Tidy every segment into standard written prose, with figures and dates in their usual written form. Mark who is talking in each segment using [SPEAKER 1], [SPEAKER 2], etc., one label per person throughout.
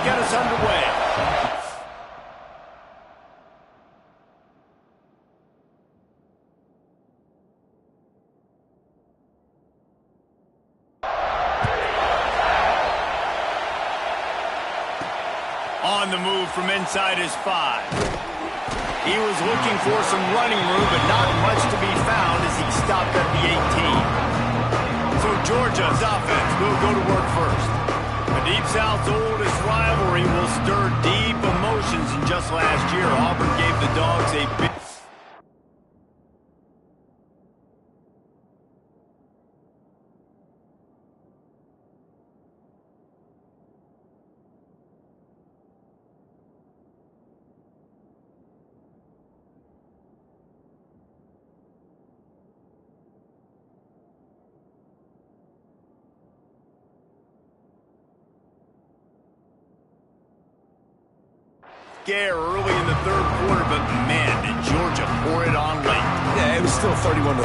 [SPEAKER 1] to get us underway. On the move from inside his 5. He was looking for some running room, but not much to be found as he stopped at the 18. So Georgia's offense will go to work first. The Deep South's oldest rivalry will stir deep emotions, and just last year, Auburn gave the Dogs a big... scare early in the third quarter, but man, did Georgia pour it on late.
[SPEAKER 2] Yeah, it was still 31-13,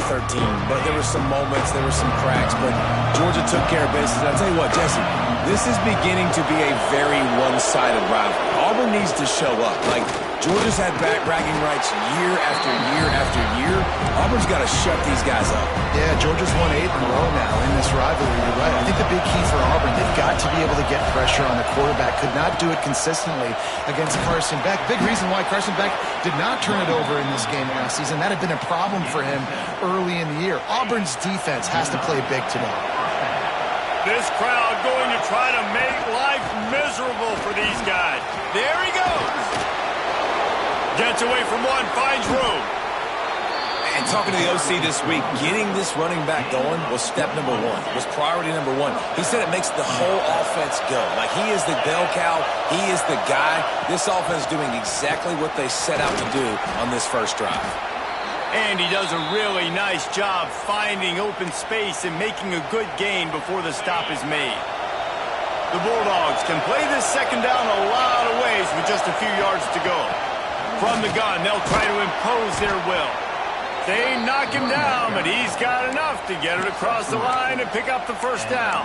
[SPEAKER 2] but there were some moments, there were some cracks, but Georgia took care of business. I'll tell you what, Jesse, this is beginning to be a very one-sided rivalry. Auburn needs to show up. Like, Georgia's had bragging rights year after year after year. Auburn's got to shut these guys up.
[SPEAKER 3] Yeah, Georgia's won 8 in a row now in this rivalry. You're right. I think the big key for Auburn, they've got to be able to get pressure on the quarterback. Could not do it consistently against Carson Beck. Big reason why Carson Beck did not turn it over in this game last season. That had been a problem for him early in the year. Auburn's defense has to play big today.
[SPEAKER 1] This crowd going to try to make life miserable for these guys. There he goes. Gets away from one, finds room.
[SPEAKER 2] And talking to the OC this week, getting this running back going was step number 1, was priority number 1. He said it makes the whole offense go. Like, he is the bell cow, he is the guy. This offense doing exactly what they set out to do on this first drive.
[SPEAKER 1] And he does a really nice job finding open space and making a good gain before the stop is made. The Bulldogs can play this second down a lot of ways with just a few yards to go. From the gun, they'll try to impose their will. They knock him down, but he's got enough to get it across the line and pick up the first down.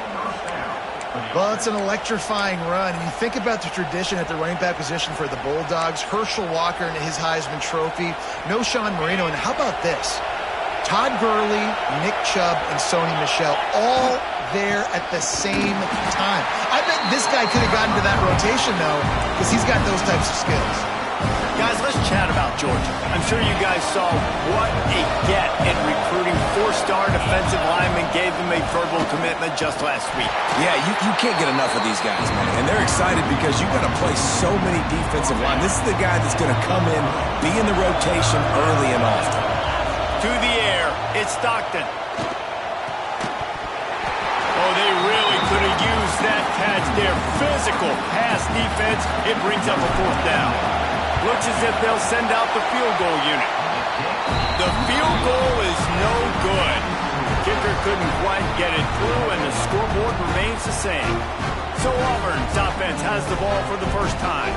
[SPEAKER 3] Well, it's an electrifying run. And you think about the tradition at the running back position for the Bulldogs. Herschel Walker and his Heisman Trophy. No Sean Marino. And how about this? Todd Gurley, Nick Chubb, and Sony Michel all there at the same time. I bet this guy could have gotten to that rotation, though, because he's got those types of skills.
[SPEAKER 1] Guys, let's chat about Georgia. I'm sure you guys saw what a get in recruiting. 4-star defensive linemen gave them a verbal commitment just last week.
[SPEAKER 2] Yeah, you can't get enough of these guys, man. And they're excited because you've got to play so many defensive line. This is the guy that's going to come in, be in the rotation early and often.
[SPEAKER 1] To the air, it's Stockton. Oh, they really could have used that catch there. Physical pass defense. It brings up a 4th down. Looks as if they'll send out the field goal unit. The field goal is no good. The kicker couldn't quite get it through, and the scoreboard remains the same. So Auburn's offense has the ball for the first time.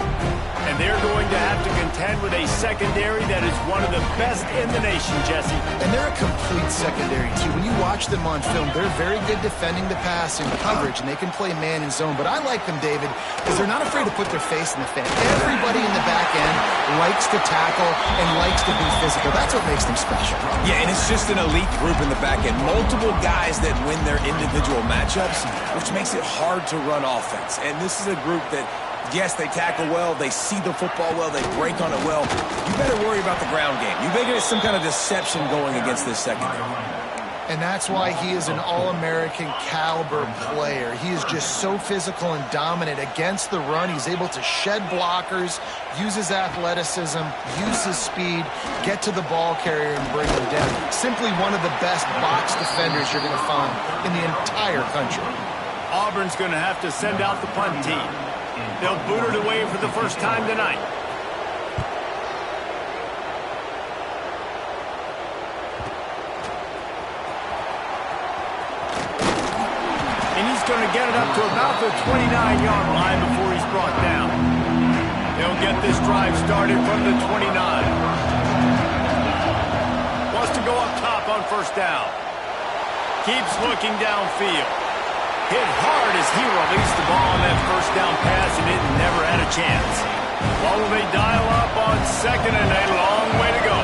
[SPEAKER 1] And they're going to have to contend with a secondary that is one of the best in the nation, Jesse.
[SPEAKER 3] And they're a complete secondary, too. When you watch them on film, they're very good defending the pass in coverage, and they can play man and zone. But I like them, David, because they're not afraid to put their face in the fan. Everybody in the back end likes to tackle and likes to be physical. That's what makes them special.
[SPEAKER 2] Yeah, and it's just an elite group in the back end. Multiple guys that win their individual matchups, which makes it hard to run offense. And this is a group that, yes, they tackle well, they see the football well, they break on it well. You better worry about the ground game. You better get some kind of deception going against this secondary.
[SPEAKER 3] And that's why he is an All-American caliber player. He is just so physical and dominant against the run. He's able to shed blockers, use his athleticism, use his speed, get to the ball carrier and bring him down. Simply one of the best box defenders you're going to find in the entire country.
[SPEAKER 1] Auburn's going to have to send out the punt team. They'll boot it away for the first time tonight. And he's going to get it up to about the 29-yard line before he's brought down. They'll get this drive started from the 29. Wants to go up top on first down. Keeps looking downfield. Hit hard as he released the ball on that first down pass, and it never Or will they dial up on second and a long way to go?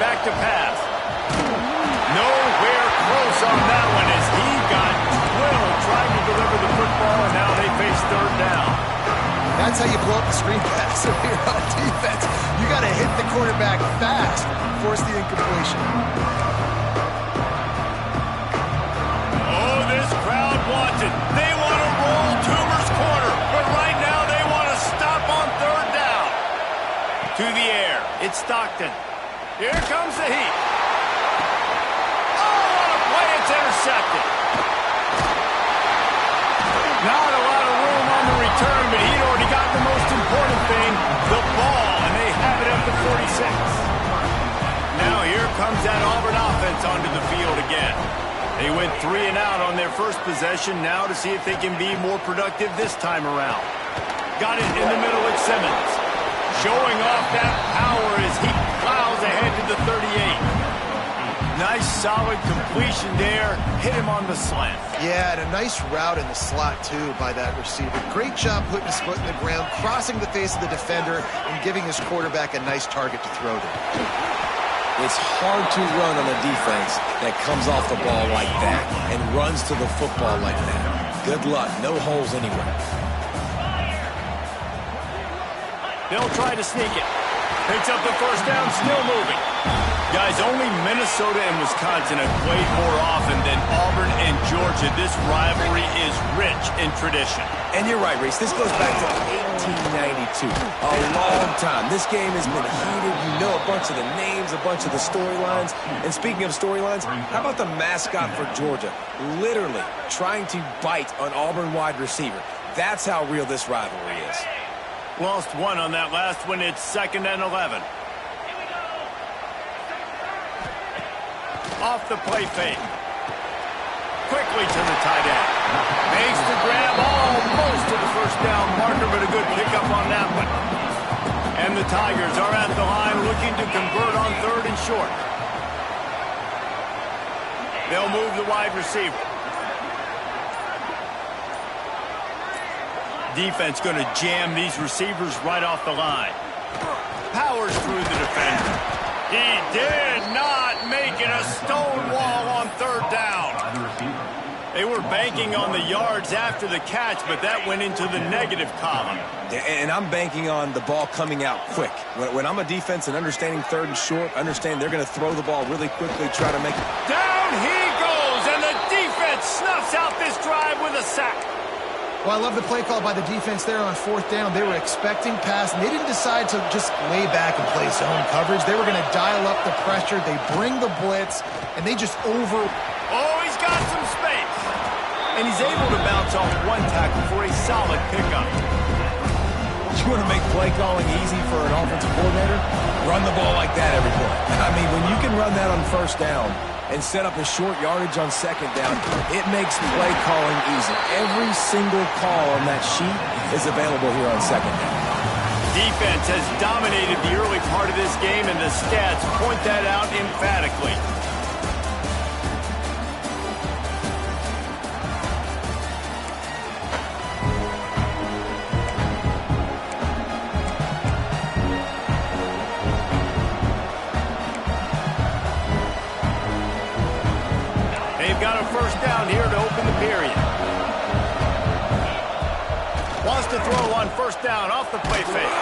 [SPEAKER 1] Back to pass. Nowhere close on that one as he got twirled trying to deliver the football, and now they face third down.
[SPEAKER 3] That's how you blow up the screen pass if you're on defense. You got to hit the quarterback fast, force the incompletion.
[SPEAKER 1] Oh, this crowd wants it. They want to roll Toomer's corner, but right now they want to stop on third down. To the air, it's Stockton. Here comes the heat. Oh, what a play, it's intercepted. Not a lot of room on the return, but he'd already got the most important thing, the ball, and they have it at the 46. Now here comes that Auburn offense onto the field again. They went 3 and out on their first possession, now to see if they can be more productive this time around. Got it in the middle with Simmons. Showing off that power as he plows ahead to the 38. Nice, solid completion there. Hit him on the slant.
[SPEAKER 3] Yeah, and a nice route in the slot, too, by that receiver. Great job putting his foot in the ground, crossing the face of the defender, and giving his quarterback a nice target to throw to.
[SPEAKER 2] It's hard to run on a defense that comes off the ball like that and runs to the football like that. Good luck. No holes anywhere.
[SPEAKER 1] They'll try to sneak it. Picks up the first down, still moving. Guys, only Minnesota and Wisconsin have played more often than Auburn and Georgia. This rivalry is rich in tradition.
[SPEAKER 2] And you're right, Reese. This goes back to 1892. A long time. This game has been heated. You know a bunch of the names, a bunch of the storylines. And speaking of storylines, how about the mascot for Georgia? Literally trying to bite an Auburn wide receiver. That's how real this rivalry is.
[SPEAKER 1] Lost one on that last one. It's 2nd and 11. Off the play fake. Quickly to the tight end. Makes the grab almost to the first down marker, but a good pickup on that one. And the Tigers are at the line looking to convert on 3rd and short. They'll move the wide receiver. Defense going to jam these receivers right off the line. Powers through the defender. He did not make it a stone wall on 3rd down. They were banking on the yards after the catch, but that went into the negative column.
[SPEAKER 2] And I'm banking on the ball coming out quick. When I'm a defense and understanding 3rd and short, understand they're going to throw the ball really quickly, try to make it.
[SPEAKER 1] Down he goes, and the defense snuffs out this drive with a sack.
[SPEAKER 3] Well, I love the play call by the defense there on 4th down. They were expecting pass, and they didn't decide to just lay back and play zone coverage. They were going to dial up the pressure. They bring the blitz, and they just
[SPEAKER 1] Oh, he's got some space. And he's able to bounce off one tackle for a solid pickup.
[SPEAKER 2] You want to make play calling easy for an offensive coordinator? Run the ball like that every play. I mean, when you can run that on 1st down and set up a short yardage on 2nd down, it makes play calling easy. Every single call on that sheet is available here on 2nd down.
[SPEAKER 1] Defense has dominated the early part of this game, and the stats point that out emphatically. They've got a first down here to open the period. Wants to throw on 1st down off the play fake.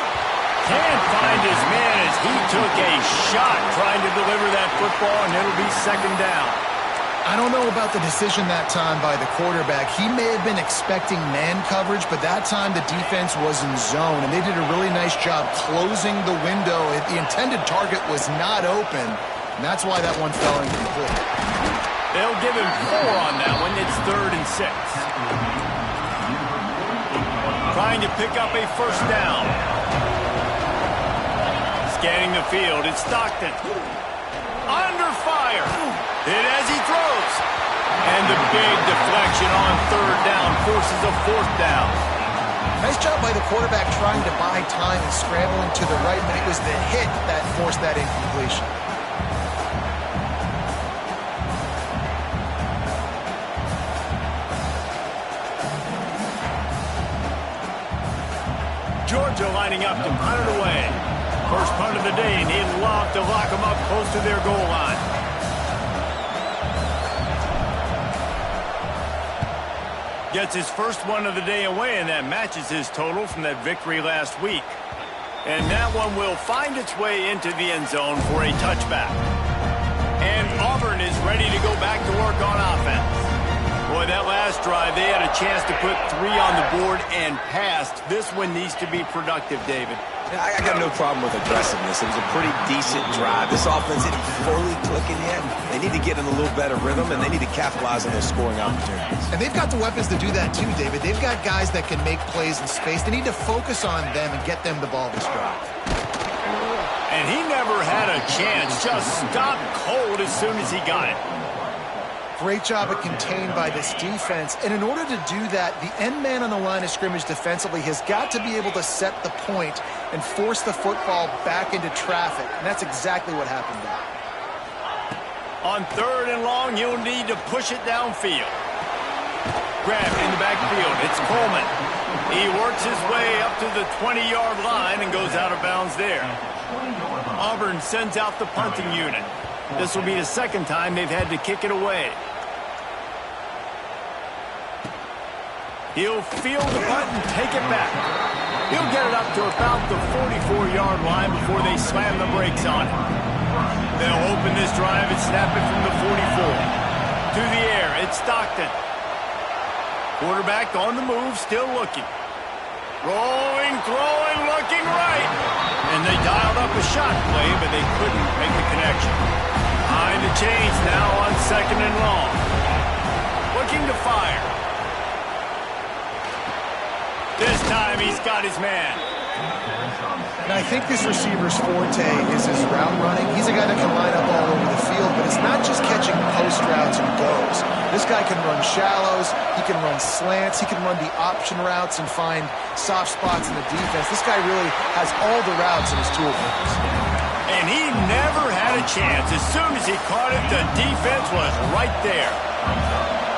[SPEAKER 1] Can't find his man as he took a shot trying to deliver that football, and it'll be 2nd down.
[SPEAKER 3] I don't know about the decision that time by the quarterback. He may have been expecting man coverage, but that time the defense was in zone, and they did a really nice job closing the window. The intended target was not open, and that's why that one fell incomplete.
[SPEAKER 1] They'll give him 4 on that one. It's 3rd and 6. Trying to pick up a first down. Scanning the field, it's Stockton. Under fire. Hit as he throws. And the big deflection on 3rd down forces a 4th down.
[SPEAKER 3] Nice job by the quarterback trying to buy time and scrambling to the right, but it was the hit that forced that incompletion.
[SPEAKER 1] Georgia lining up to punt it away. First punt of the day, and he'd love to lock them up close to their goal line. Gets his first one of the day away, and that matches his total from that victory last week. And that one will find its way into the end zone for a touchback. And Auburn is ready to go back to work on offense. Boy, that last drive, they had a chance to put 3 on the board and passed. This one needs to be productive, David.
[SPEAKER 2] I got no problem with aggressiveness. It was a pretty decent drive. This offense isn't fully clicking yet. They need to get in a little better rhythm, and they need to capitalize on those scoring opportunities.
[SPEAKER 3] And they've got the weapons to do that too, David. They've got guys that can make plays in space. They need to focus on them and get them the ball this drive.
[SPEAKER 1] And he never had a chance. Just stopped cold as soon as he got it.
[SPEAKER 3] Great job at contained by this defense. And in order to do that, the end man on the line of scrimmage defensively has got to be able to set the point and force the football back into traffic. And that's exactly what happened there.
[SPEAKER 1] On 3rd and long, you'll need to push it downfield. Grabbed in the backfield. It's Coleman. He works his way up to the 20-yard line and goes out of bounds there. Auburn sends out the punting unit. This will be the second time they've had to kick it away. He'll field the punt and take it back. He'll get it up to about the 44-yard line before they slam the brakes on it. They'll open this drive and snap it from the 44. To the air, it's Stockton. Quarterback on the move, still looking. Rolling, throwing, looking right. And they dialed up a shot play, but they couldn't make the connection. Behind the chains now on 2nd and long. Looking to fire. This time he's got his man.
[SPEAKER 3] And I think this receiver's forte is his route running. He's a guy that can line up all over the field, but it's not just catching post routes and goes. This guy can run shallows, he can run slants, he can run the option routes and find soft spots in the defense. This guy really has all the routes in his toolbox.
[SPEAKER 1] And he never had a chance. As soon as he caught it, the defense was right there.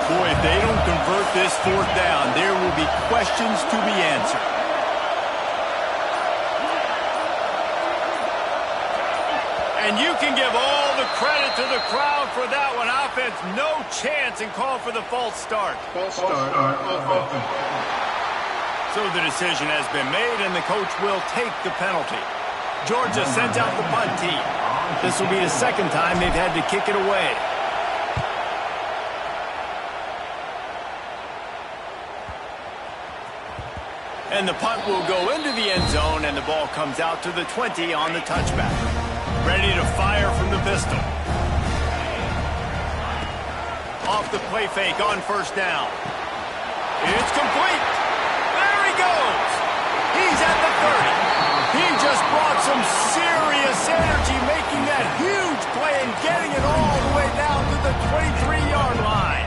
[SPEAKER 1] Boy, if they don't convert this 4th down, there will be questions to be answered. And you can give all the credit to the crowd for that one. Offense, no chance, and call for the false start.
[SPEAKER 4] False start.
[SPEAKER 1] So the decision has been made, and the coach will take the penalty. Georgia sends out the punt team. This will be the second time they've had to kick it away. And the punt will go into the end zone, and the ball comes out to the 20 on the touchback. Ready to fire from the pistol. Off the play fake on 1st down. It's complete. There he goes. He's at the 30. He just brought some serious energy, making that huge play and getting it all the way down to the 23-yard line.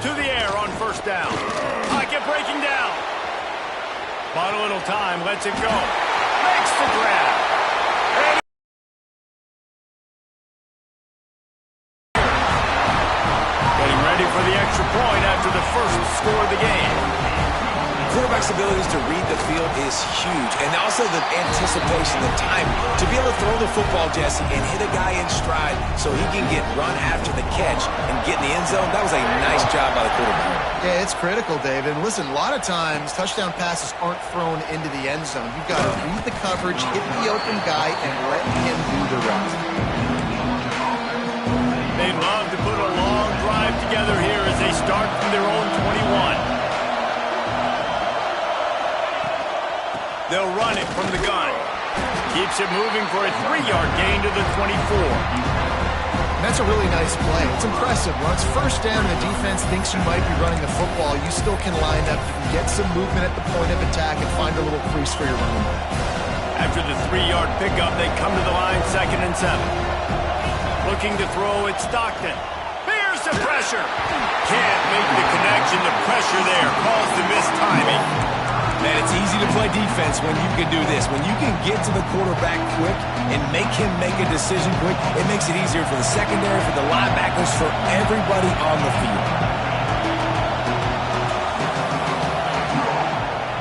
[SPEAKER 1] To the air on 1st down. Pocket breaking down. Bought a little time, lets it go. Makes the grab. Getting ready for the extra point after the first score of the game.
[SPEAKER 2] Quarterback's abilities to read the field is huge, and also the anticipation, the time to be able to throw the football, Jesse, and hit a guy in stride so he can get run after the catch and get in the end zone. That was a nice job by the quarterback.
[SPEAKER 3] Yeah, it's critical, David. And listen, a lot of times touchdown passes aren't thrown into the end zone. You've got to read the coverage, hit the open guy, and let him do the rest.
[SPEAKER 1] They love to put a long drive together here as they start from their own 21. They'll run it from the gun. Keeps it moving for a 3-yard gain to the 24.
[SPEAKER 3] And that's a really nice play. It's impressive. Once 1st down and the defense thinks you might be running the football, you still can line up. You can get some movement at the point of attack and find a little crease for your running back.
[SPEAKER 1] After the 3-yard pickup, they come to the line 2nd and 7. Looking to throw, it's Stockton. Here's the pressure. Can't make the connection. The pressure there caused the missed timing.
[SPEAKER 2] Man, it's easy to play defense when you can do this. When you can get to the quarterback quick and make him make a decision quick, it makes it easier for the secondary, for the linebackers, for everybody on the field.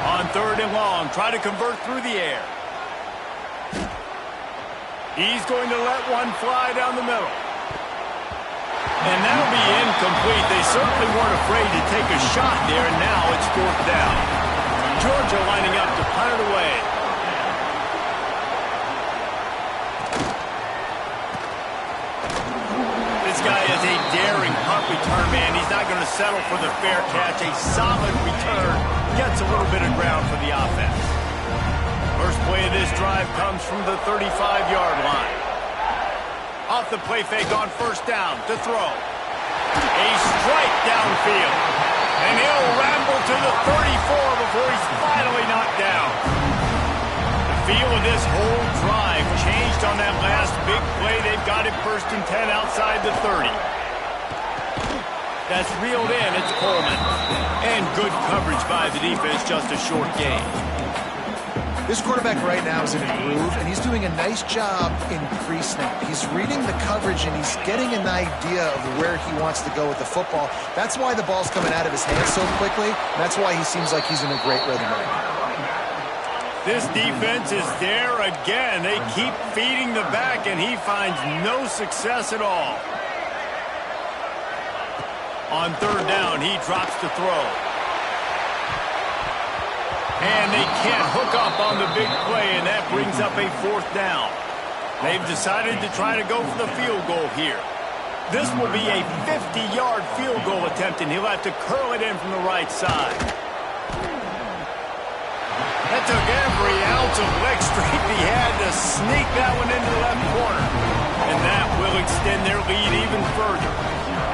[SPEAKER 1] On 3rd and long, try to convert through the air. He's going to let one fly down the middle. And that'll be incomplete. They certainly weren't afraid to take a shot there, and now it's 4th down. Georgia lining up to punt it away. This guy is a daring punt return man. He's not going to settle for the fair catch. A solid return. Gets a little bit of ground for the offense. First play of this drive comes from the 35-yard line. Off the play fake on 1st down to throw. A strike downfield. And he'll ramble to the 34 before he's finally knocked down. The feel of this whole drive changed on that last big play. They've got it 1st and 10 outside the 30. That's reeled in. It's Coleman. And good coverage by the defense, just a short gain.
[SPEAKER 3] This quarterback right now is in a groove, and he's doing a nice job in pre-snap. He's reading the coverage, and he's getting an idea of where he wants to go with the football. That's why the ball's coming out of his hands so quickly. That's why he seems like he's in a great rhythm right now.
[SPEAKER 1] This defense is there again. They keep feeding the back, and he finds no success at all. On 3rd down, he drops to throw. And they can't hook up on the big play, and that brings up a 4th down. They've decided to try to go for the field goal here. This will be a 50-yard field goal attempt, and he'll have to curl it in from the right side. That took every ounce of leg strength he had to sneak that one into the left corner. And that will extend their lead even further.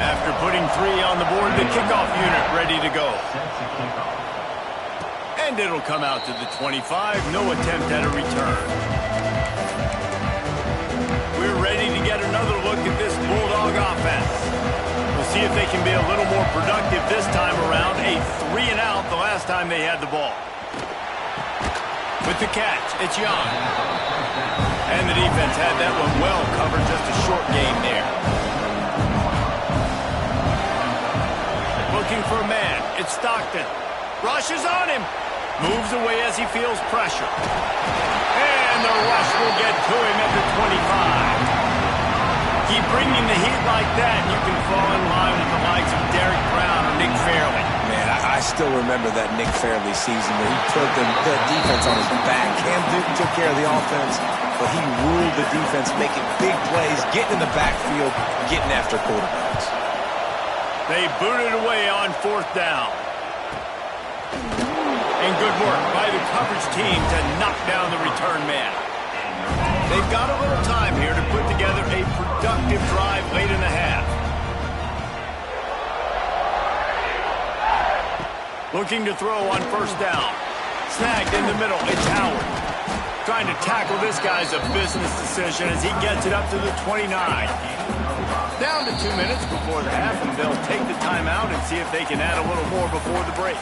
[SPEAKER 1] After putting 3 on the board, the kickoff unit ready to go. And it'll come out to the 25. No attempt at a return. We're ready to get another look at this Bulldog offense. We'll see if they can be a little more productive this time around. A 3-and-out the last time they had the ball. With the catch, it's Young. And the defense had that one well covered. Just a short game there. Looking for a man. It's Stockton. Rushes on him. Moves away as he feels pressure. And the rush will get to him at the 25. Keep bringing the heat like that, and you can fall in line with the likes of Derek Brown or Nick Fairley.
[SPEAKER 2] Man, I still remember that Nick Fairley season where he put the defense on his back. Cam Newton took care of the offense, but he ruled the defense, making big plays, getting in the backfield, getting after quarterbacks.
[SPEAKER 1] They booted away on 4th down. And good work by the coverage team to knock down the return man. They've got a little time here to put together a productive drive late in the half. Looking to throw on 1st down. Snagged in the middle. It's Howard. Trying to tackle this guy's a business decision as he gets it up to the 29. Down to 2 minutes before the half, and they'll take the timeout and see if they can add a little more before the break.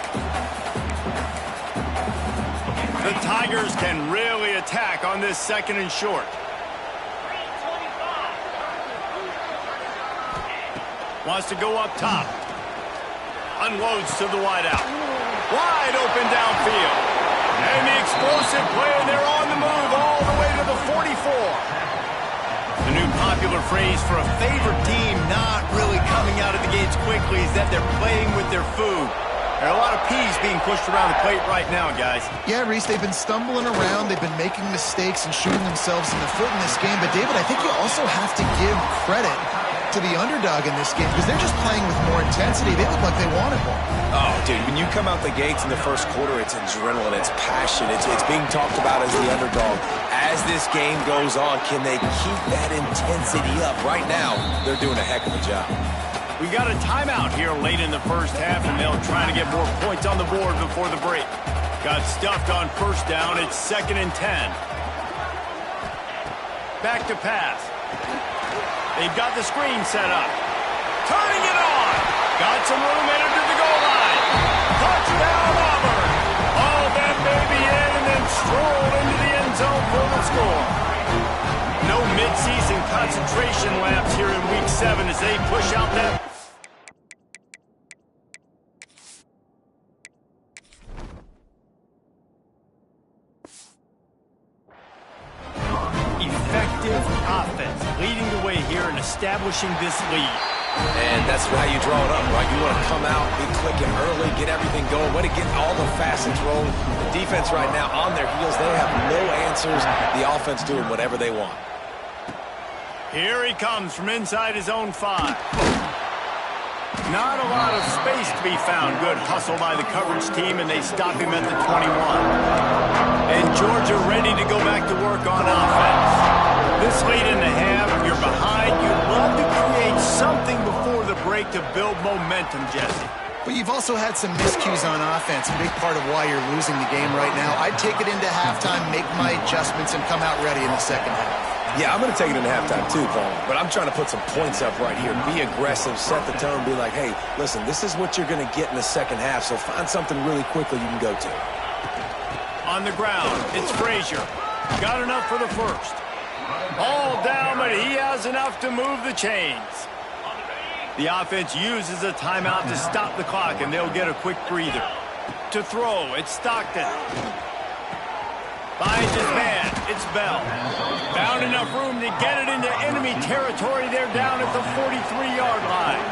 [SPEAKER 1] The Tigers can really attack on this 2nd and short. Wants to go up top. Unloads to the wideout. Wide open downfield. And the explosive play, and they're on the move all the way to the 44. The new popular phrase for a favorite team not really coming out of the gates quickly is that they're playing with their food. There are a lot of peas being pushed around the plate right now, guys.
[SPEAKER 3] Yeah, Reese, they've been stumbling around. They've been making mistakes and shooting themselves in the foot in this game. But, David, I think you also have to give credit to the underdog in this game because they're just playing with more intensity. They look like they wanted more.
[SPEAKER 2] Oh, dude, when you come out the gates in the first quarter, it's adrenaline, it's passion, it's being talked about as the underdog. As this game goes on, can they keep that intensity up? Right now, they're doing a heck of a job.
[SPEAKER 1] We got a timeout here late in the first half, and they'll try to get more points on the board before the break. Got stuffed on 1st down. It's 2nd and 10. Back to pass. They've got the screen set up. Turning it on. Got some room, entered to the goal line. Touchdown, Auburn. All that score. No mid-season concentration laps here in Week 7 as they push out that... effective offense, leading the way here and establishing this lead.
[SPEAKER 2] And that's how you draw it up, right? You want to come out, be clicking early, get everything going, want to get all the facets rolling. The defense right now on their heels, they have no answers. The offense doing whatever they want.
[SPEAKER 1] Here he comes from inside his own 5. Not a lot of space to be found. Good hustle by the coverage team, and they stop him at the 21. And Georgia ready to go back to work on offense. This late in the half, you're behind. You love to create something before the break to build momentum, Jesse.
[SPEAKER 3] But you've also had some miscues on offense, a big part of why you're losing the game right now. I'd take it into halftime, make my adjustments, and come out ready in the second half.
[SPEAKER 2] Yeah, I'm going to take it into halftime too, Paul. But I'm trying to put some points up right here. Be aggressive, set the tone, be like, hey, listen, this is what you're going to get in the second half, so find something really quickly you can go to.
[SPEAKER 1] On the ground, it's Frazier. Got enough for the first. All down, but he has enough to move the chains. The offense uses a timeout to stop the clock, and they'll get a quick breather. To throw, it's Stockton. Finds his man, it's Bell. Found enough room to get it into enemy territory. They're down at the 43-yard line.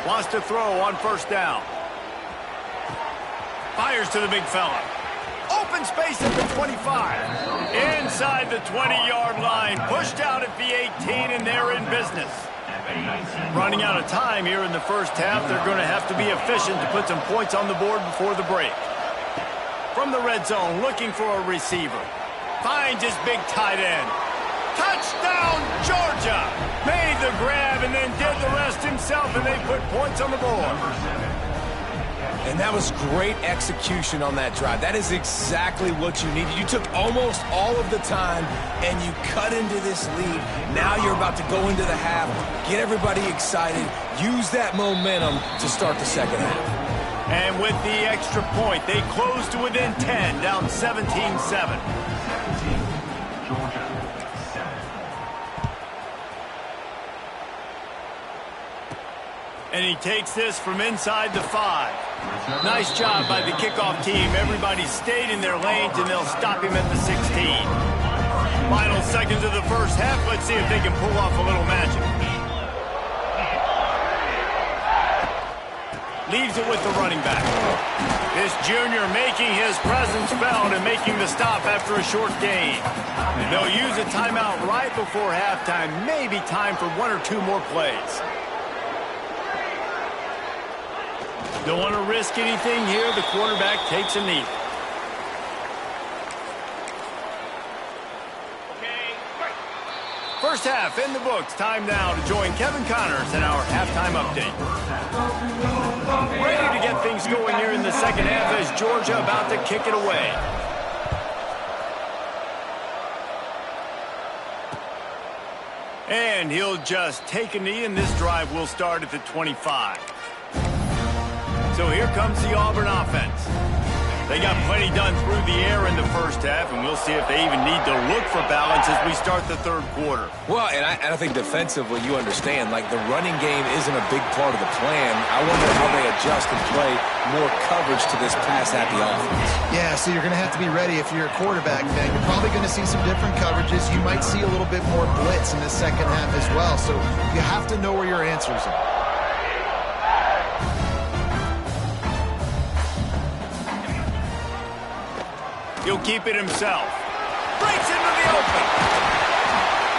[SPEAKER 1] Wants to throw on first down. Fires to the big fella. Open space at the 25. Inside the 20-yard line. Pushed out at the 18, and they're in business. Running out of time here in the first half. They're going to have to be efficient to put some points on the board before the break. From the red zone, looking for a receiver. Finds his big tight end. Touchdown, Georgia! Made the grab and then did the rest himself, and they put points on the board.
[SPEAKER 2] And that was great execution on that drive. That is exactly what you needed. You took almost all of the time, and you cut into this lead. Now you're about to go into the half, get everybody excited, use that momentum to start the second half.
[SPEAKER 1] And with the extra point, they close to within 10, down 17-7. And he takes this from inside the 5. Nice job by the kickoff team. Everybody stayed in their lanes, and they'll stop him at the 16. Final seconds of the first half. Let's see if they can pull off a little magic. Leaves it with the running back. This junior making his presence felt and making the stop after a short gain. And they'll use a timeout right before halftime. Maybe time for 1 or 2 more plays. Don't want to risk anything here. The quarterback takes a knee. First half in the books. Time now to join Kevin Connors in our halftime update. Ready to get things going here in the second half as Georgia about to kick it away. And he'll just take a knee, and this drive will start at the 25. So here comes the Auburn offense. They got plenty done through the air in the first half, and we'll see if they even need to look for balance as we start the third quarter.
[SPEAKER 2] Well, and I think defensively, you understand, like the running game isn't a big part of the plan. I wonder how they adjust and play more coverage to this pass-happy offense.
[SPEAKER 3] Yeah, so you're going to have to be ready if you're a quarterback fan. You're probably going to see some different coverages. You might see a little bit more blitz in the second half as well, so you have to know where your answers are.
[SPEAKER 1] He'll keep it himself. Breaks into the open.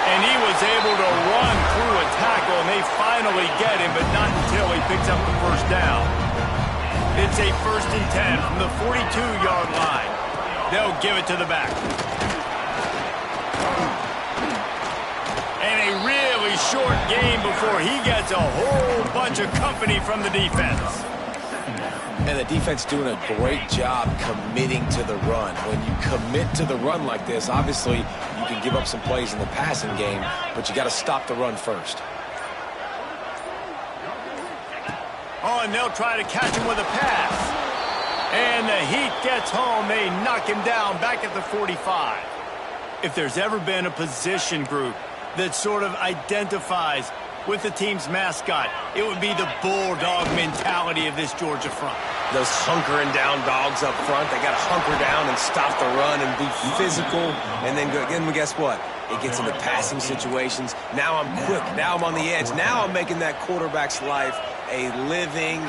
[SPEAKER 1] And he was able to run through a tackle, and they finally get him, but not until he picks up the first down. It's a 1st and 10 from the 42-yard line. They'll give it to the back. And a really short game before he gets a whole bunch of company from the defense.
[SPEAKER 2] And the defense doing a great job committing to the run. When you commit to the run like this, obviously you can give up some plays in the passing game, but you got to stop the run first.
[SPEAKER 1] Oh, and they'll try to catch him with a pass. And the heat gets home. They knock him down back at the 45. If there's ever been a position group that sort of identifies with the team's mascot, it would be the bulldog mentality of this Georgia front.
[SPEAKER 2] Those hunkering down dogs up front, they got to hunker down and stop the run and be physical. And then guess what? It gets into passing situations. Now I'm quick. Now I'm on the edge. Now I'm making that quarterback's life a living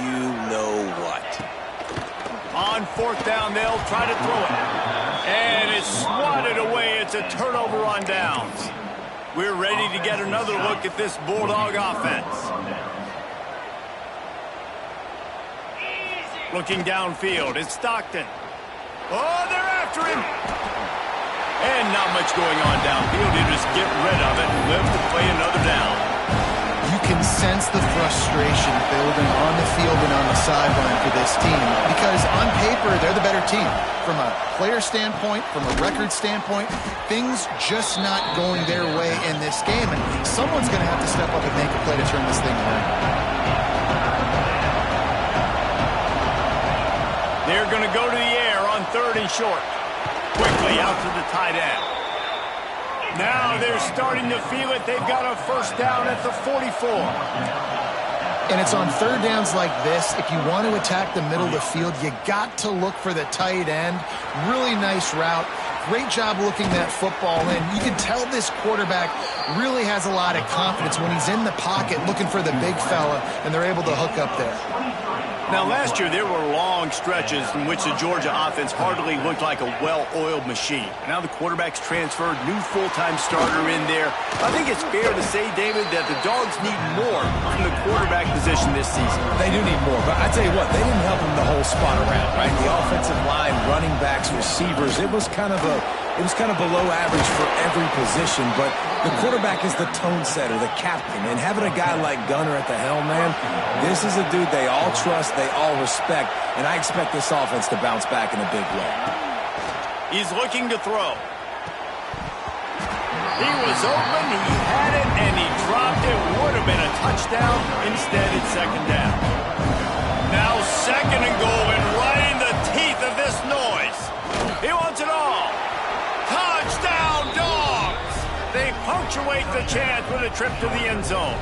[SPEAKER 2] you-know-what.
[SPEAKER 1] On fourth down, they'll try to throw it. And it's swatted away. It's a turnover on downs. We're ready to get another look at this Bulldog offense. Looking downfield, it's Stockton. Oh, they're after him. And not much going on downfield. You just get rid of it and live to play another down.
[SPEAKER 3] You can sense the frustration building on the field and on the sideline for this team because on paper, they're the better team. From a player standpoint, from a record standpoint, things just not going their way in this game. And someone's going to have to step up and make a play to turn this thing around.
[SPEAKER 1] They're going to go to the air on 3rd and short. Quickly out to the tight end. Now they're starting to feel it. They've got a first down at the 44.
[SPEAKER 3] And it's on third downs like this. If you want to attack the middle of the field, you got to look for the tight end. Really nice route. Great job looking that football in. You can tell this quarterback really has a lot of confidence when he's in the pocket looking for the big fella, and they're able to hook up there.
[SPEAKER 1] Now, last year, there were long stretches in which the Georgia offense hardly looked like a well-oiled machine. Now the quarterback's transferred, new full-time starter in there. I think it's fair to say, David, that the Dogs need more from the quarterback position this season.
[SPEAKER 2] They do need more, but I tell you what, they didn't help them the whole spot around, right? The offensive line, running backs, receivers, it was kind of below average for every position, but the quarterback is the tone setter, the captain, and having a guy like Gunner at the helm, man, this is a dude they all trust, they all respect, and I expect this offense to bounce back in a big way.
[SPEAKER 1] He's looking to throw. He was open, he had it, and he dropped it. Would have been a touchdown. Instead, it's second down. Now 2nd and goal, and right in the teeth of this noise. He wants it all. Touchdown, Dogs! They punctuate the chance with a trip to the end zone.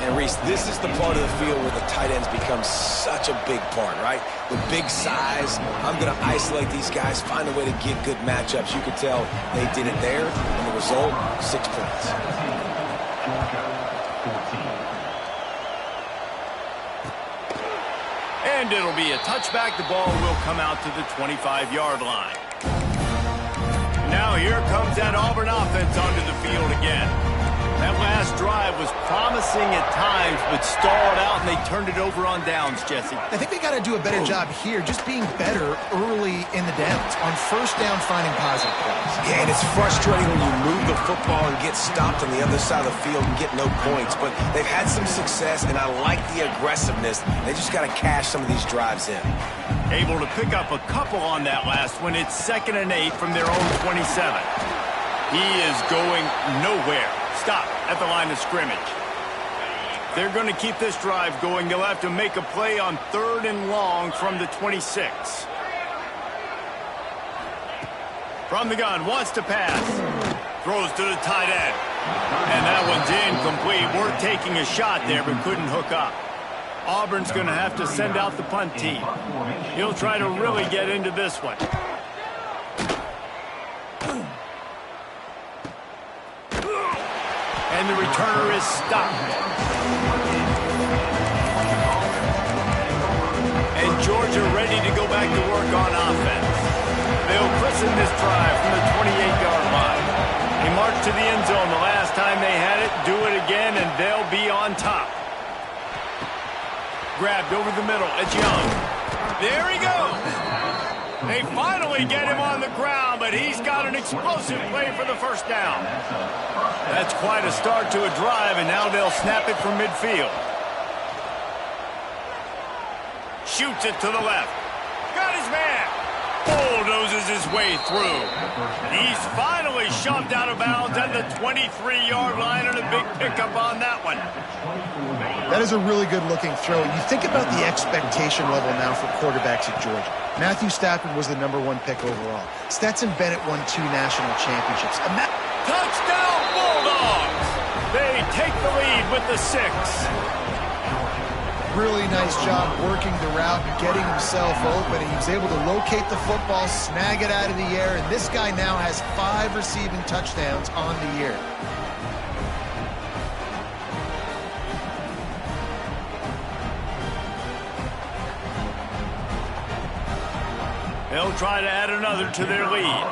[SPEAKER 2] And Reese, this is the part of the field where the tight ends become such a big part, right? The big size. I'm going to isolate these guys, find a way to get good matchups. You could tell they did it there, and the result, 6 points.
[SPEAKER 1] And it'll be a touchback. The ball will come out to the 25-yard line. Now here comes that Auburn offense onto the field again. That last drive was promising at times, but stalled out, and they turned it over on downs, Jesse.
[SPEAKER 3] I think they got to do a better job here, just being better early in the downs. On first down, finding positive plays.
[SPEAKER 2] Yeah, and it's frustrating when you move the football and get stopped on the other side of the field and get no points. But they've had some success, and I like the aggressiveness. They just got to cash some of these drives in.
[SPEAKER 1] Able to pick up a couple on that last one. It's 2nd and 8 from their own 27. He is going nowhere. Stop at the line of scrimmage. They're going to keep this drive going. They'll have to make a play on 3rd and long from the 26. From the gun, wants to pass. Throws to the tight end. And that one's incomplete. We're taking a shot there, but couldn't hook up. Auburn's going to have to send out the punt team. He'll try to really get into this one. And the returner is stopped. And Georgia ready to go back to work on offense. They'll christen this drive from the 28-yard line. They march to the end zone the last time they had it, do it again, and they'll be on top. Grabbed over the middle, it's Young. There he goes. They finally get him on the ground, but he's got an explosive play for the first down. That's quite a start to a drive, and now they'll snap it from midfield. Shoots it to the left. Got his man. Bulldozes his his way through. He's finally shoved out of bounds at the 23-yard line, and a big pickup on that one.
[SPEAKER 3] That is a really good-looking throw. You think about the expectation level now for quarterbacks at Georgia. Matthew Stafford was the #1 pick overall. Stetson Bennett won 2 national championships.
[SPEAKER 1] Touchdown Bulldogs! They take the lead with the 6.
[SPEAKER 3] Really nice job working the route and getting himself open. He was able to locate the football, snag it out of the air, and this guy now has 5 receiving touchdowns on the year.
[SPEAKER 1] They'll try to add another to their lead.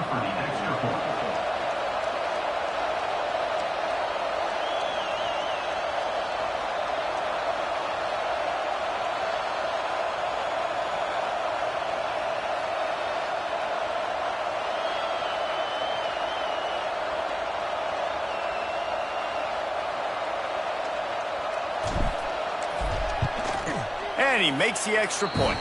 [SPEAKER 1] And he makes the extra point.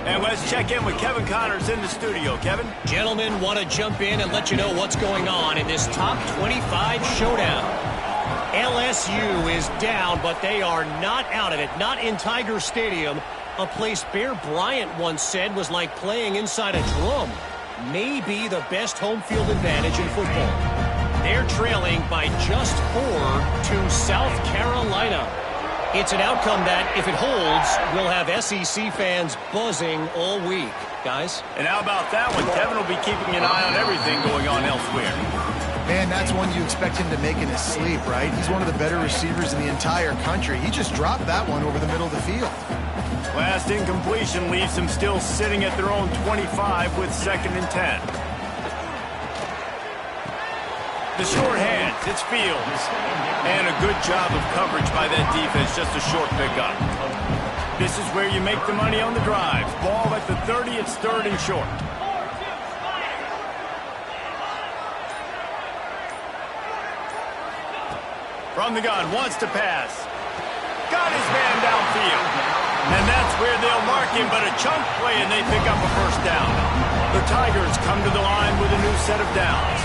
[SPEAKER 1] And let's check in with Kevin Connors in the studio. Kevin?
[SPEAKER 4] Gentlemen, want to jump in and let you know what's going on in this top 25 showdown. LSU is down, but they are not out of it. Not in Tiger Stadium, a place Bear Bryant once said was like playing inside a drum. Maybe the best home field advantage in football. They're trailing by just 4 to South Carolina. It's an outcome that, if it holds, will have SEC fans buzzing all week. Guys?
[SPEAKER 1] And how about that one? Kevin will be keeping an eye on everything going on elsewhere.
[SPEAKER 3] Man, that's one you expect him to make in his sleep, right? He's one of the better receivers in the entire country. He just dropped that one over the middle of the field.
[SPEAKER 1] Last incompletion leaves them still sitting at their own 25 with 2nd and 10. The short hands, it's Fields. And a good job of coverage by that defense, just a short pickup. This is where you make the money on the drive. Ball at the 30, it's 3rd and short. From the gun, wants to pass. Got his man downfield. And that's where they'll mark him, but a chunk play and they pick up a 1st down. The Tigers come to the line with a new set of downs.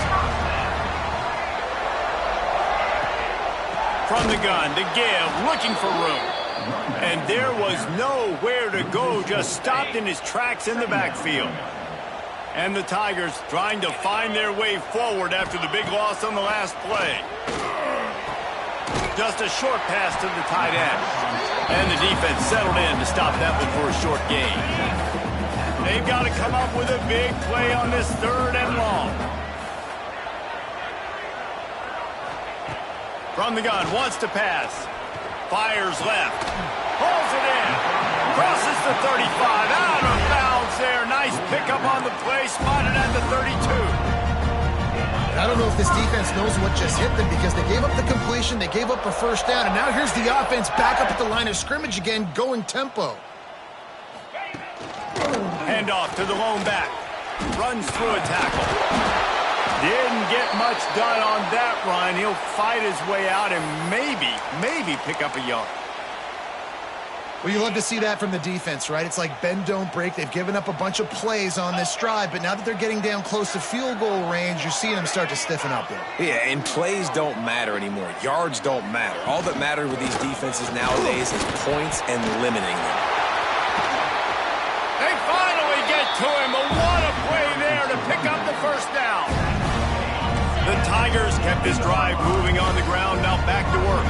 [SPEAKER 1] From the gun, the give, looking for room. And there was nowhere to go, just stopped in his tracks in the backfield. And the Tigers trying to find their way forward after the big loss on the last play. Just a short pass to the tight end. And the defense settled in to stop that one for a short gain. They've got to come up with a big play on this 3rd and long. From the gun, wants to pass. Fires left. Pulls it in. Crosses the 35. Out of bounds there. Nice pickup on the play. Spotted at the 32.
[SPEAKER 3] I don't know if this defense knows what just hit them because they gave up the completion, they gave up a 1st down, and now here's the offense back up at the line of scrimmage again, going tempo.
[SPEAKER 1] Hand off to the lone back. Runs through a tackle. Didn't get much done on that run. He'll fight his way out and maybe pick up a yard.
[SPEAKER 3] Well, you love to see that from the defense, right? It's like bend, don't break. They've given up a bunch of plays on this drive, but now that they're getting down close to field goal range, you're seeing them start to stiffen up there.
[SPEAKER 2] Yeah, and plays don't matter anymore. Yards don't matter. All that matters with these defenses nowadays is points and limiting them.
[SPEAKER 1] They finally get to him. But what a play there to pick up the 1st down. The Tigers kept this drive moving on the ground. Now back to work.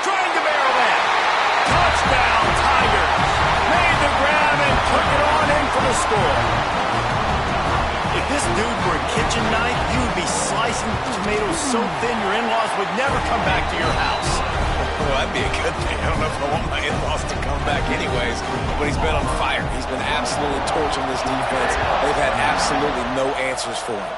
[SPEAKER 1] Trying to barrel that. Touchdown, Tigers. Made the grab and took it on in for the score. If this dude were a kitchen knife, you would be slicing tomatoes so thin your in-laws would never come back to your house.
[SPEAKER 2] Well, that'd be a good thing. I don't know if I want my in-laws to come back anyways, but he's been on fire. He's been absolutely torching this defense. They've had absolutely no answers for him.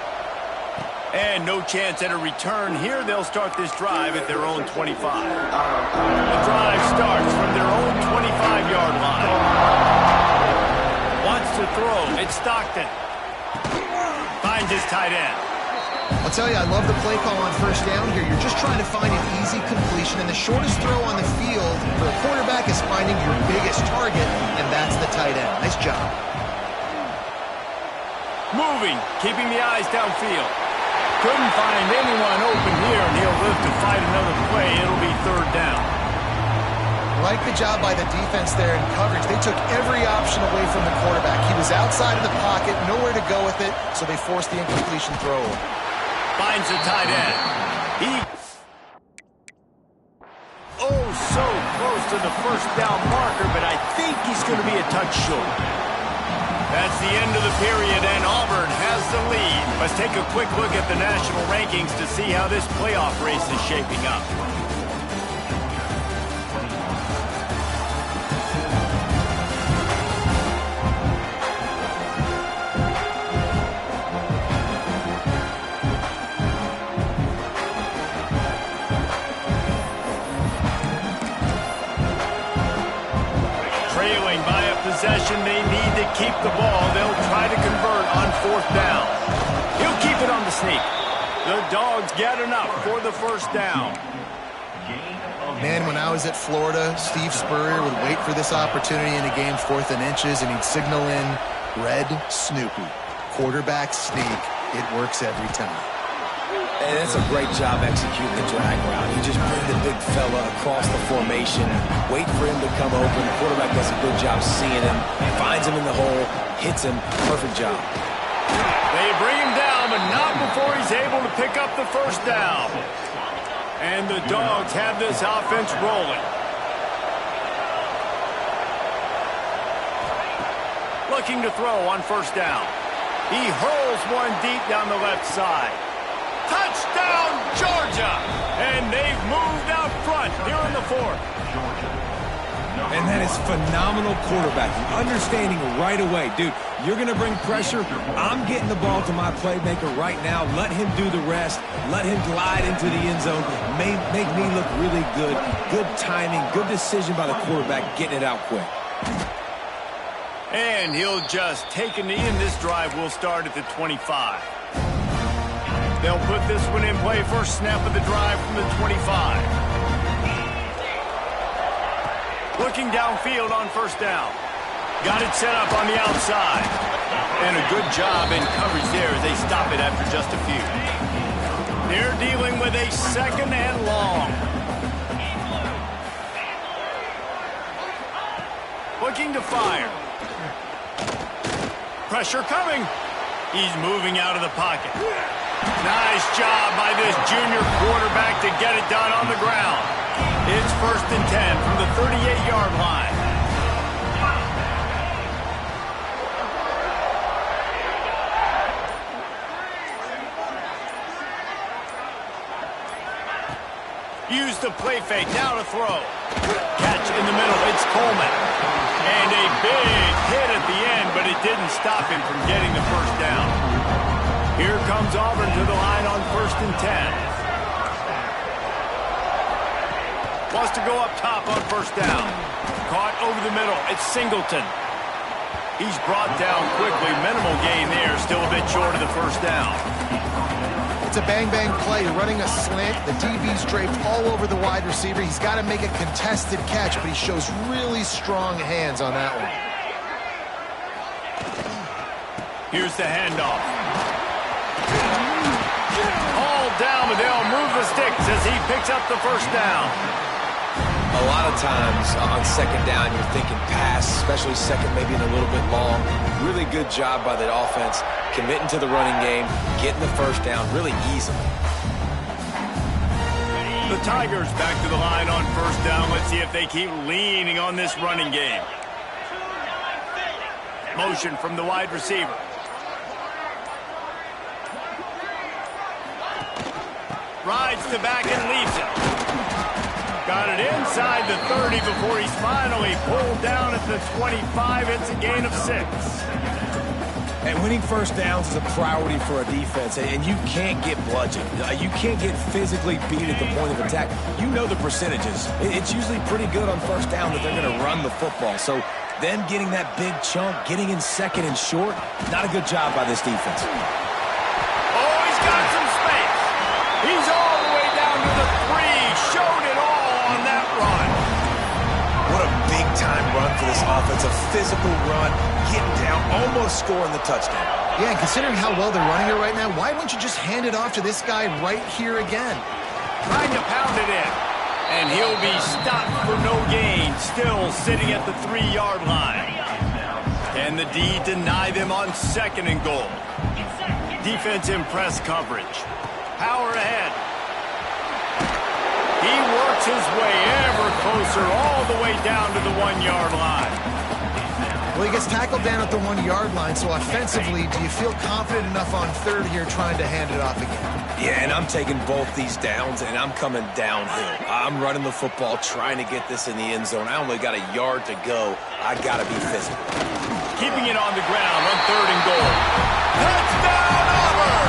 [SPEAKER 1] And no chance at a return here. They'll start this drive at their own 25. The drive starts from their own 25-yard line. Wants to throw. It's Stockton. Finds his tight end.
[SPEAKER 3] I'll tell you, I love the play call on first down here. You're just trying to find an easy completion, and the shortest throw on the field for a quarterback is finding your biggest target, and that's the tight end. Nice job.
[SPEAKER 1] Moving, keeping the eyes downfield. Couldn't find anyone open here, and he'll live to fight another play. It'll be third down.
[SPEAKER 3] Like the job by the defense there in coverage. They took every option away from the quarterback. He was outside of the pocket, nowhere to go with it, so they forced the incompletion throw.
[SPEAKER 1] Finds the tight end. Oh, so close to the first down marker, but I think he's going to be a touch short. That's the end of the period, and Auburn has the lead. Let's take a quick look at the national rankings to see how this playoff race is shaping up. Trailing by a possession, they need to keep the ball. They'll try to convert on fourth down. He'll keep it on the sneak. The Dogs get enough for the first down.
[SPEAKER 3] Man, when I was at Florida, Steve Spurrier would wait for this opportunity in a game, 4th and inches, and he'd signal in Red Snoopy. Quarterback sneak. It works every time.
[SPEAKER 2] And that's a great job executing the drag route. You just bring the big fella across the formation, wait for him to come open. The quarterback does a good job seeing him, finds him in the hole, hits him. Perfect job.
[SPEAKER 1] They bring him down, but not before he's able to pick up the first down. And the Dogs have this offense rolling. Looking to throw on first down. He hurls one deep down the left side. Touchdown, Georgia! And they've moved out front here in the fourth.
[SPEAKER 2] And that is phenomenal quarterbacking. Understanding right away. Dude, you're going to bring pressure. I'm getting the ball to my playmaker right now. Let him do the rest. Let him glide into the end zone. Make me look really good. Good timing. Good decision by the quarterback getting it out quick.
[SPEAKER 1] And he'll just take a knee, and this drive will start at the 25. They'll put this one in play. First snap of the drive from the 25. Looking downfield on first down. Got it set up on the outside. And a good job in coverage there as they stop it after just a few. They're dealing with a second and long. Looking to fire. Pressure coming. He's moving out of the pocket. Nice job by this junior quarterback to get it done on the ground. It's 1st and 10 from the 38-yard line. Use the play fake, now to throw. Catch in the middle, it's Coleman. And a big hit at the end, but it didn't stop him from getting the first down. Here comes Auburn to the line on 1st and 10. Wants to go up top on first down. Caught over the middle. It's Singleton. He's brought down quickly. Minimal gain there. Still a bit short of the first down.
[SPEAKER 3] It's a bang-bang play. Running a slant. The DB's draped all over the wide receiver. He's got to make a contested catch, but he shows really strong hands on that one.
[SPEAKER 1] Here's the handoff. All down, but they'll move the sticks as he picks up the first down.
[SPEAKER 2] A lot of times on second down, you're thinking pass, especially second, maybe in a little bit long. Really good job by the offense, committing to the running game, getting the first down really easily.
[SPEAKER 1] The Tigers back to the line on first down. Let's see if they keep leaning on this running game. Motion from the wide receiver. Rides to back and leaves it. Got it inside the 30 before he's finally pulled down at the 25. It's a gain of 6.
[SPEAKER 2] And winning first downs is a priority for a defense, and you can't get bludgeoned. You can't get physically beat at the point of attack. You know the percentages. It's usually pretty good on first down that they're going to run the football. So them getting that big chunk, getting in second and short, not a good job by this defense.
[SPEAKER 1] Oh, he's got some
[SPEAKER 2] offense, a physical run, getting down, almost scoring the touchdown.
[SPEAKER 3] Yeah, and considering how well they're running it right now, why wouldn't you just hand it off to this guy right here again?
[SPEAKER 1] Trying to pound it in. And he'll be stopped for no gain, still sitting at the 3-yard line. Can the D deny them on 2nd and goal? Defense in press coverage. Power ahead. He works his way ever closer all the way down to the 1-yard line.
[SPEAKER 3] Well, he gets tackled down at the 1-yard line, so offensively, do you feel confident enough on 3rd here trying to hand it off again?
[SPEAKER 2] Yeah, and I'm taking both these downs, and I'm coming downhill. I'm running the football, trying to get this in the end zone. I only got a yard to go. I got to be physical.
[SPEAKER 1] Keeping it on the ground on 3rd and goal. Touchdown, Auburn!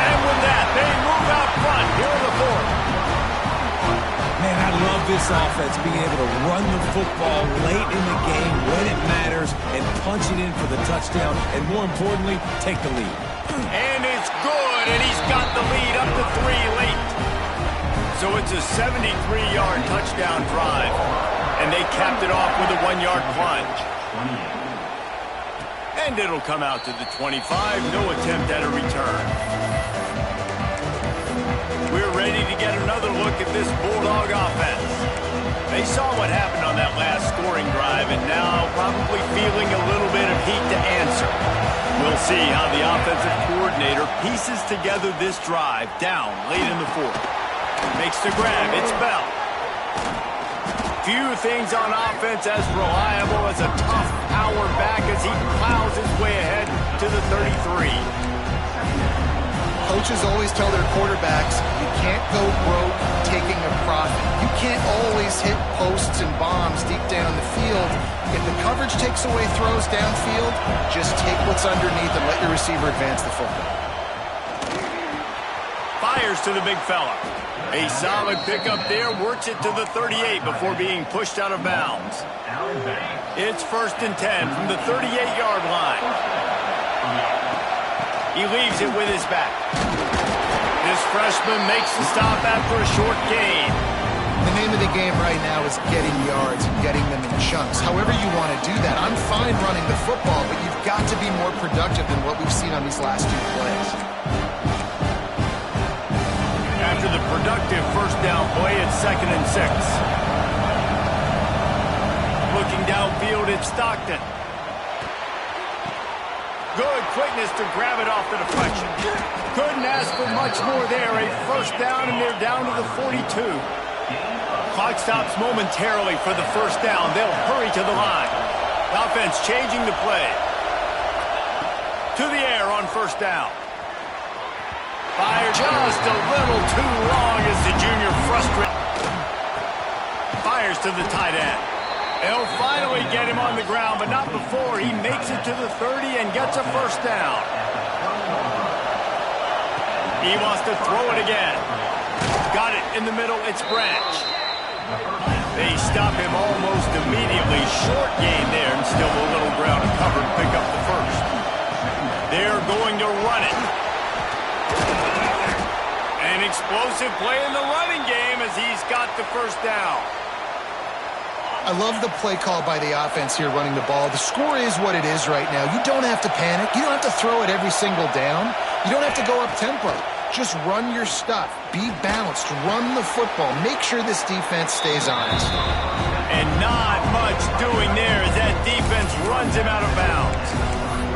[SPEAKER 1] And with that, they move out front here in the 4th.
[SPEAKER 2] Man, I love this offense, being able to run the football late in the game when it matters and punch it in for the touchdown, and more importantly, take the lead.
[SPEAKER 1] And it's good, and he's got the lead up to 3 late. So it's a 73-yard touchdown drive, and they capped it off with a 1-yard plunge. And it'll come out to the 25, no attempt at a return. We're ready to get another look at this Bulldog offense. They saw what happened on that last scoring drive and now probably feeling a little bit of heat to answer. We'll see how the offensive coordinator pieces together this drive down late in the 4th. Makes the grab. It's Bell. Few things on offense as reliable as a tough power back as he plows his way ahead to the 33.
[SPEAKER 3] Coaches always tell their quarterbacks, you can't go broke taking a profit. You can't always hit posts and bombs deep down the field. If the coverage takes away throws downfield, just take what's underneath and let your receiver advance the football.
[SPEAKER 1] Fires to the big fella. A solid pickup there, works it to the 38 before being pushed out of bounds. It's 1st and 10 from the 38-yard line. He leaves it with his back. This freshman makes the stop after a short gain.
[SPEAKER 3] The name of the game right now is getting yards and getting them in chunks. However you want to do that. I'm fine running the football, but you've got to be more productive than what we've seen on these last 2 plays.
[SPEAKER 1] After the productive 1st down play, it's 2nd and 6. Looking downfield, it's Stockton. Good quickness to grab it off the deflection. Couldn't ask for much more there. A 1st down, and they're down to the 42. Clock stops momentarily for the 1st down. They'll hurry to the line. Offense changing the play. To the air on 1st down. Fire just a little too long as the junior frustrates. Fires to the tight end. They'll finally get him on the ground, but not before he makes it to the 30 and gets a 1st down. He wants to throw it again. Got it in the middle. It's Branch. They stop him almost immediately. Short gain there, and still a little ground to cover to pick up the 1st. They're going to run it. An explosive play in the running game as he's got the 1st down.
[SPEAKER 3] I love the play call by the offense here running the ball. The score is what it is right now. You don't have to panic. You don't have to throw it every single down. You don't have to go up tempo. Just run your stuff. Be balanced. Run the football. Make sure this defense stays honest.
[SPEAKER 1] And not much doing there as that defense runs him out of bounds.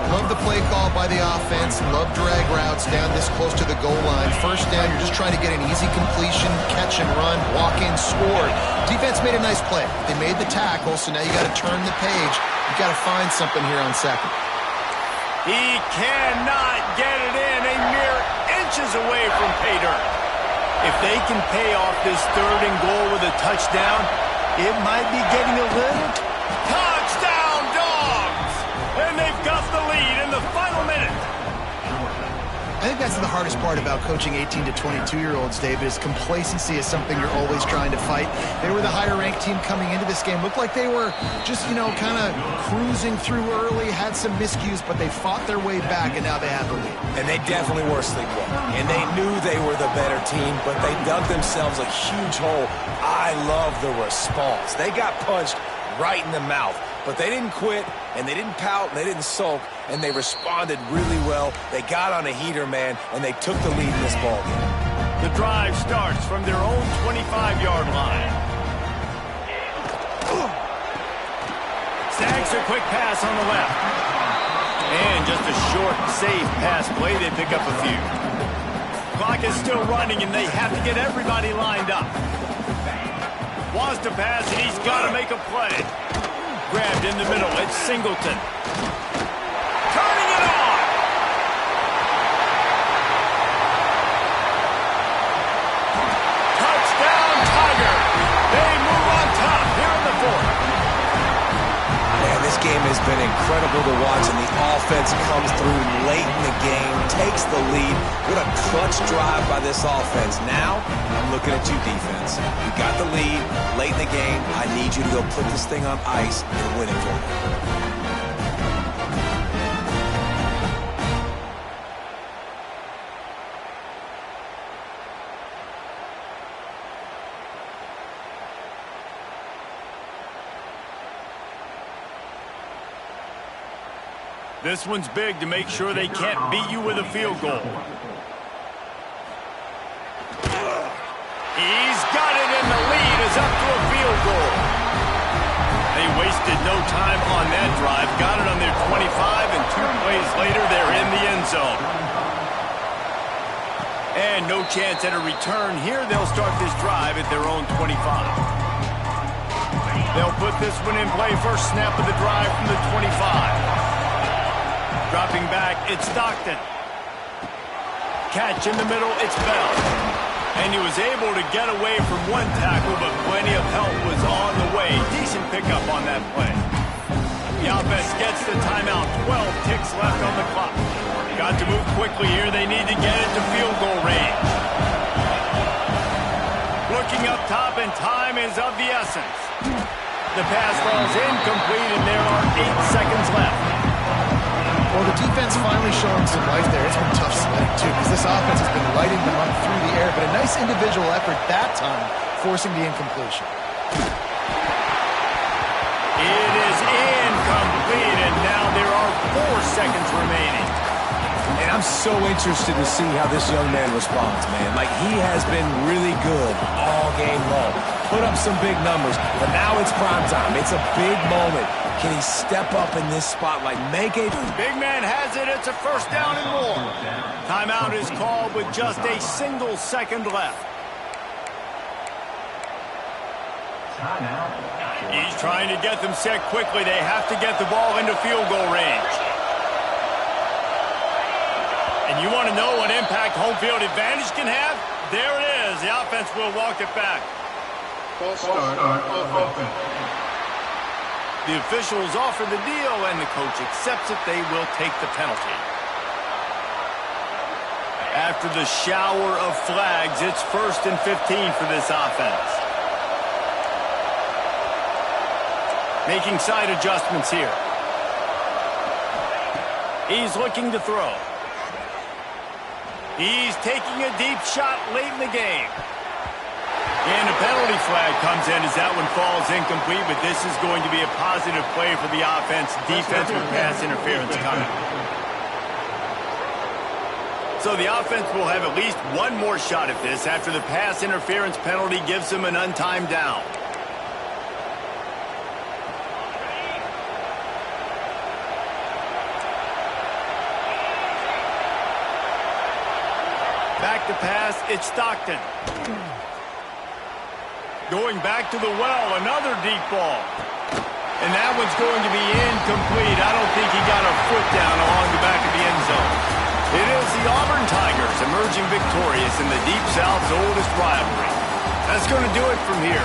[SPEAKER 3] Love the play call by the offense. Love drag routes down this close to the goal line. 1st down, you're just trying to get an easy completion, catch and run, walk in, score. Defense made a nice play. They made the tackle, so now you got to turn the page. You got to find something here on 2nd.
[SPEAKER 1] He cannot get it in. A mere inches away from pay dirt. If they can pay off this 3rd and goal with a touchdown, it might be getting a little touchdown, Dogs! And they've got the lead in the final minute.
[SPEAKER 3] I think that's the hardest part about coaching 18 to 22-year-olds, David, is complacency is something you're always trying to fight. They were the higher-ranked team coming into this game. Looked like they were just, kind of cruising through early, had some miscues, but they fought their way back, and now they have the lead.
[SPEAKER 2] And they definitely were sleepwalking. And they knew they were the better team, but they dug themselves a huge hole. I love the response. They got punched right in the mouth. But they didn't quit, and they didn't pout, and they didn't sulk, and they responded really well. They got on a heater, man, and they took the lead in this ball game.
[SPEAKER 1] The drive starts from their own 25-yard line. Snags a quick pass on the left. And just a short, safe pass play. They pick up a few. Clock is still running, and they have to get everybody lined up. Wants to pass, and he's got to make a play. Grabbed in the middle. It's Singleton. Turning it on. Touchdown, Tigers. They move on top here in the fourth.
[SPEAKER 2] Man, this game has been incredible to watch, and the offense comes through late in the game, takes the lead. What a clutch drive by this offense. Now, I'm looking at you, defense. You got the lead late in the game. I need you to go put this thing on ice and win it for me.
[SPEAKER 1] This one's big to make sure they can't beat you with a field goal. He's got it, and the lead is up to a field goal. They wasted no time on that drive. Got it on their 25, and 2 plays later, they're in the end zone. And no chance at a return here. They'll start this drive at their own 25. They'll put this one in play. First snap of the drive from the 25. Dropping back, it's Stockton. Catch in the middle, it's Bell. And he was able to get away from one tackle, but plenty of help was on the way. Decent pickup on that play. The offense gets the timeout. 12 ticks left on the clock. Got to move quickly here. They need to get it to field goal range. Looking up top, and time is of the essence. The pass falls incomplete, and there are 8 seconds left.
[SPEAKER 3] Well, the defense finally showing some life there. It's been tough sledding, too, because this offense has been lighting them up through the air, but a nice individual effort that time, forcing the incompletion.
[SPEAKER 1] It is incomplete, and now there are 4 seconds remaining.
[SPEAKER 2] And I'm so interested to see how this young man responds, man. Like, he has been really good all game long. Put up some big numbers, but now it's prime time. It's a big moment. Can he step up in this spot, like make it?
[SPEAKER 1] Big man has it. It's a first down and more. Timeout is called with just a single second left. He's trying to get them set quickly. They have to get the ball into field goal range. And you want to know what impact home field advantage can have? There it is. The offense will walk it back.
[SPEAKER 5] False start on offense.
[SPEAKER 1] The officials offer the deal, and the coach accepts it. They will take the penalty. After the shower of flags, it's 1st and 15 for this offense. Making side adjustments here. He's looking to throw. He's taking a deep shot late in the game. And a penalty flag comes in as that one falls incomplete, but this is going to be a positive play for the offense. Defense with pass interference coming. So the offense will have at least one more shot at this after the pass interference penalty gives them an untimed down. Back to pass, it's Stockton. Going back to the well, another deep ball. And that one's going to be incomplete. I don't think he got a foot down along the back of the end zone. It is the Auburn Tigers emerging victorious in the Deep South's oldest rivalry. That's going to do it from here.